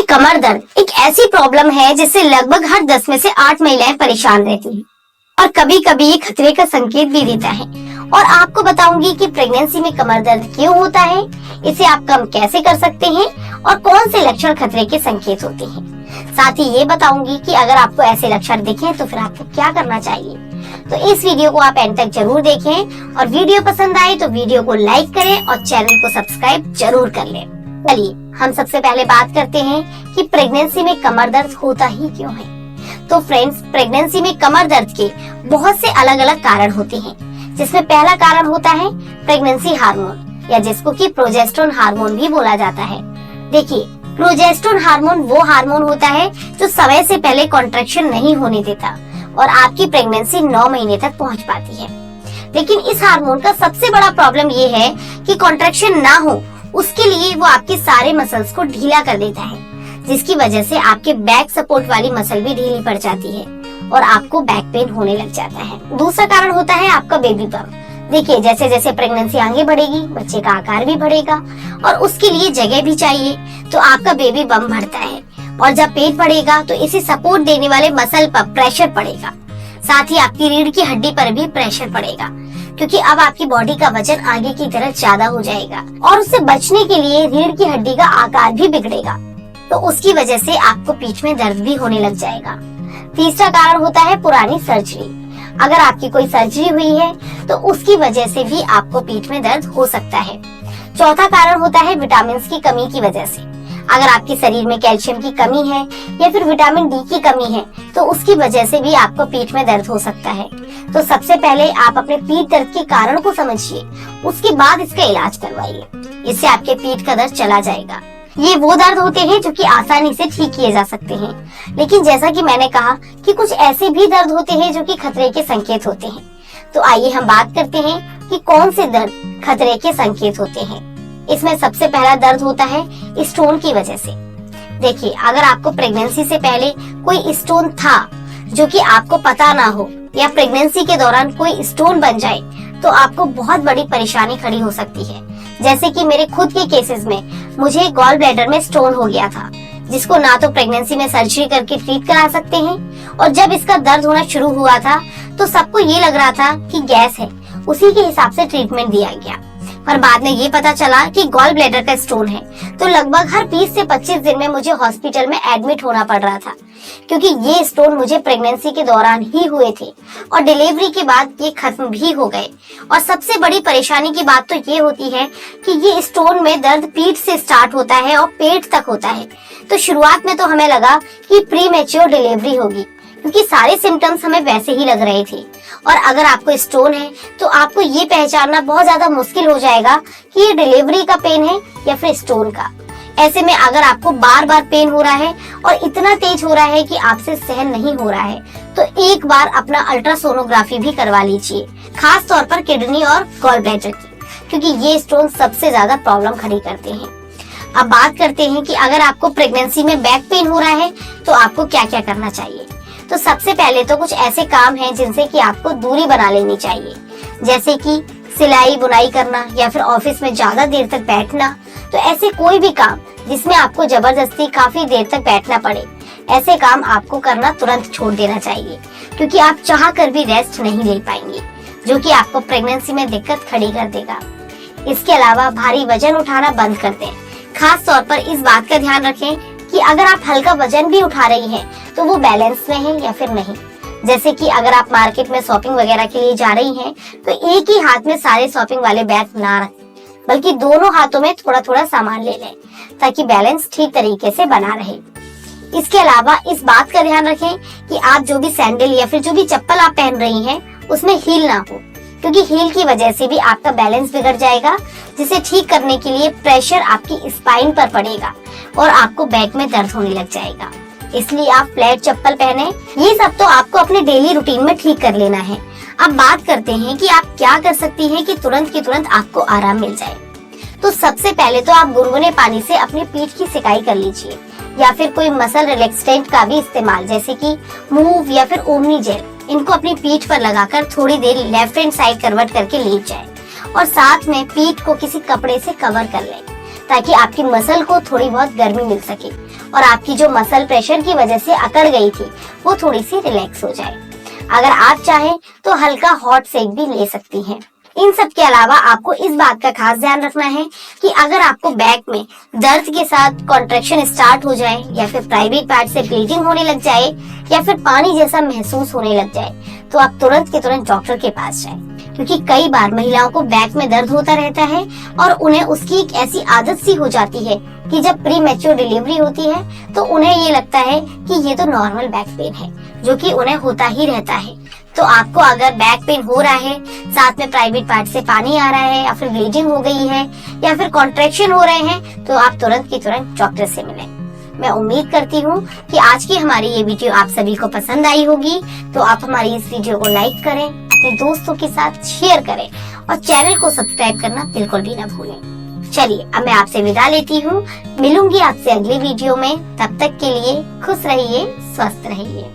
कमर दर्द एक ऐसी प्रॉब्लम है जिससे लगभग हर 10 में से 8 महिलाएं परेशान रहती हैं और कभी कभी ये खतरे का संकेत भी देता है। और आपको बताऊंगी कि प्रेगनेंसी में कमर दर्द क्यों होता है, इसे आप कम कैसे कर सकते हैं और कौन से लक्षण खतरे के संकेत होते हैं। साथ ही ये बताऊंगी कि अगर आपको ऐसे लक्षण दिखें तो फिर आपको क्या करना चाहिए। तो इस वीडियो को आप एंड तक जरूर देखें और वीडियो पसंद आए तो वीडियो को लाइक करें और चैनल को सब्सक्राइब जरूर कर लें। चलिए हम सबसे पहले बात करते हैं कि प्रेगनेंसी में कमर दर्द होता ही क्यों है। तो फ्रेंड्स, प्रेगनेंसी में कमर दर्द के बहुत से अलग अलग कारण होते हैं, जिसमें पहला कारण होता है प्रेगनेंसी हार्मोन या जिसको कि प्रोजेस्टेरोन हार्मोन भी बोला जाता है। देखिए, प्रोजेस्टेरोन हार्मोन वो हार्मोन होता है जो समय से पहले कॉन्ट्रैक्शन नहीं होने देता और आपकी प्रेगनेंसी 9 महीने तक पहुंच पाती है। लेकिन इस हार्मोन का सबसे बड़ा प्रॉब्लम ये है कि कॉन्ट्रैक्शन ना हो, उसके लिए वो आपके सारे मसल्स को ढीला कर देता है, जिसकी वजह से आपके बैक सपोर्ट वाली मसल भी ढीली पड़ जाती है और आपको बैक पेन होने लग जाता है। दूसरा कारण होता है आपका बेबी बम्प। देखिए, जैसे जैसे प्रेगनेंसी आगे बढ़ेगी, बच्चे का आकार भी बढ़ेगा और उसके लिए जगह भी चाहिए, तो आपका बेबी बम्प बढ़ता है और जब पेट बढ़ेगा तो इसे सपोर्ट देने वाले मसल पर प्रेशर पड़ेगा। साथ ही आपकी रीढ़ की हड्डी पर भी प्रेशर पड़ेगा, क्योंकि अब आपकी बॉडी का वजन आगे की तरफ ज्यादा हो जाएगा और उससे बचने के लिए रीढ़ की हड्डी का आकार भी बिगड़ेगा, तो उसकी वजह से आपको पीठ में दर्द भी होने लग जाएगा। तीसरा कारण होता है पुरानी सर्जरी। अगर आपकी कोई सर्जरी हुई है तो उसकी वजह से भी आपको पीठ में दर्द हो सकता है। चौथा कारण होता है विटामिन की कमी की वजह से। अगर आपके शरीर में कैल्शियम की कमी है या फिर विटामिन डी की कमी है तो उसकी वजह से भी आपको पीठ में दर्द हो सकता है। तो सबसे पहले आप अपने पीठ दर्द के कारण को समझिए, उसके बाद इसका इलाज करवाइए। इससे आपके पीठ का दर्द चला जाएगा। ये वो दर्द होते हैं जो कि आसानी से ठीक किए जा सकते हैं, लेकिन जैसा कि मैंने कहा कि कुछ ऐसे भी दर्द होते हैं जो कि खतरे के संकेत होते हैं। तो आइए हम बात करते हैं कि कौन से दर्द खतरे के संकेत होते हैं। इसमें सबसे पहला दर्द होता है स्टोन की वजह से। देखिए, अगर आपको प्रेगनेंसी से पहले कोई स्टोन था जो कि आपको पता ना हो या प्रेगनेंसी के दौरान कोई स्टोन बन जाए तो आपको बहुत बड़ी परेशानी खड़ी हो सकती है। जैसे कि मेरे खुद के केसेस में मुझे गॉल ब्लैडर में स्टोन हो गया था, जिसको ना तो प्रेगनेंसी में सर्जरी करके ट्रीट करा सकते हैं और जब इसका दर्द होना शुरू हुआ था तो सबको ये लग रहा था कि गैस है, उसी के हिसाब से ट्रीटमेंट दिया गया। पर बाद में ये पता चला कि गॉल ब्लैडर का स्टोन है, तो लगभग हर 20 से 25 दिन में मुझे हॉस्पिटल में एडमिट होना पड़ रहा था, क्योंकि ये स्टोन मुझे प्रेगनेंसी के दौरान ही हुए थे और डिलीवरी के बाद ये खत्म भी हो गए। और सबसे बड़ी परेशानी की बात तो ये होती है कि ये स्टोन में दर्द पीठ से स्टार्ट होता है और पेट तक होता है। तो शुरुआत में तो हमें लगा कि प्री मैच्योर डिलीवरी होगी, क्योंकि सारे सिम्टम्स हमें वैसे ही लग रहे थे। और अगर आपको स्टोन है तो आपको ये पहचानना बहुत ज्यादा मुश्किल हो जाएगा कि ये डिलीवरी का पेन है या फिर स्टोन का। ऐसे में अगर आपको बार बार पेन हो रहा है और इतना तेज हो रहा है कि आपसे सहन नहीं हो रहा है, तो एक बार अपना अल्ट्रासोनोग्राफी भी करवा लीजिए, खास तौर पर किडनी और गॉल ब्लैडर की, क्योंकि ये स्टोन सबसे ज्यादा प्रॉब्लम खड़ी करते हैं। अब बात करते हैं कि अगर आपको प्रेगनेंसी में बैक पेन हो रहा है तो आपको क्या क्या करना चाहिए। तो सबसे पहले तो कुछ ऐसे काम हैं जिनसे कि आपको दूरी बना लेनी चाहिए, जैसे कि सिलाई बुनाई करना या फिर ऑफिस में ज्यादा देर तक बैठना। तो ऐसे कोई भी काम जिसमें आपको जबरदस्ती काफी देर तक बैठना पड़े, ऐसे काम आपको करना तुरंत छोड़ देना चाहिए, क्योंकि आप चाह कर भी रेस्ट नहीं ले पाएंगे, जो कि आपको प्रेगनेंसी में दिक्कत खड़ी कर देगा। इसके अलावा भारी वजन उठाना बंद कर दें। खास तौर पर इस बात का ध्यान रखें कि अगर आप हल्का वजन भी उठा रही हैं तो वो बैलेंस में है या फिर नहीं। जैसे कि अगर आप मार्केट में शॉपिंग वगैरह के लिए जा रही हैं तो एक ही हाथ में सारे शॉपिंग वाले बैग ना रखें, बल्कि दोनों हाथों में थोड़ा थोड़ा सामान ले लें, ताकि बैलेंस ठीक तरीके से बना रहे। इसके अलावा इस बात का ध्यान रखें कि आप जो भी सैंडल या फिर जो भी चप्पल आप पहन रही हैं उसमें हील ना हो, क्योंकि हील की वजह से भी आपका बैलेंस बिगड़ जाएगा, जिसे ठीक करने के लिए प्रेशर आपकी स्पाइन पर पड़ेगा और आपको बैक में दर्द होने लग जाएगा। इसलिए आप फ्लैट चप्पल पहने। ये सब तो आपको अपने डेली रूटीन में ठीक कर लेना है। अब बात करते हैं कि आप क्या कर सकती हैं कि तुरंत की तुरंत आपको आराम मिल जाए। तो सबसे पहले तो आप गुनगुने पानी से अपनी पीठ की सिकाई कर लीजिए, या फिर कोई मसल रिलैक्सेंट का भी इस्तेमाल, जैसे कि मूव या फिर ओमनी जेल, इनको अपनी पीठ पर लगाकर थोड़ी देर लेफ्ट हैंड साइड करवट करके लेट जाए और साथ में पीठ को किसी कपड़े से कवर कर लें। ताकि आपकी मसल को थोड़ी बहुत गर्मी मिल सके और आपकी जो मसल प्रेशर की वजह से अकड़ गई थी वो थोड़ी सी रिलैक्स हो जाए। अगर आप चाहें तो हल्का हॉट सेक भी ले सकती हैं। इन सब के अलावा आपको इस बात का खास ध्यान रखना है कि अगर आपको बैक में दर्द के साथ कॉन्ट्रैक्शन स्टार्ट हो जाए या फिर प्राइवेट पार्ट से ब्लीडिंग होने लग जाए या फिर पानी जैसा महसूस होने लग जाए तो आप तुरंत के तुरंत डॉक्टर के पास जाएं, क्योंकि कई बार महिलाओं को बैक में दर्द होता रहता है और उन्हें उसकी एक ऐसी आदत सी हो जाती है कि जब प्री मैच्योर डिलीवरी होती है तो उन्हें ये लगता है कि ये तो नॉर्मल बैक पेन है, जो कि उन्हें होता ही रहता है। तो आपको अगर बैक पेन हो रहा है, साथ में प्राइवेट पार्ट से पानी आ रहा है या फिर ब्लीडिंग हो गई है या फिर कॉन्ट्रैक्शन हो रहे हैं, तो आप तुरंत की तुरंत डॉक्टर से मिलें। मैं उम्मीद करती हूँ कि आज की हमारी ये वीडियो आप सभी को पसंद आई होगी। तो आप हमारी इस वीडियो को लाइक करें, अपने दोस्तों के साथ शेयर करें और चैनल को सब्सक्राइब करना बिल्कुल भी ना भूलें। चलिए अब मैं आपसे विदा लेती हूँ, मिलूंगी आपसे अगली वीडियो में। तब तक के लिए खुश रहिए, स्वस्थ रहिए।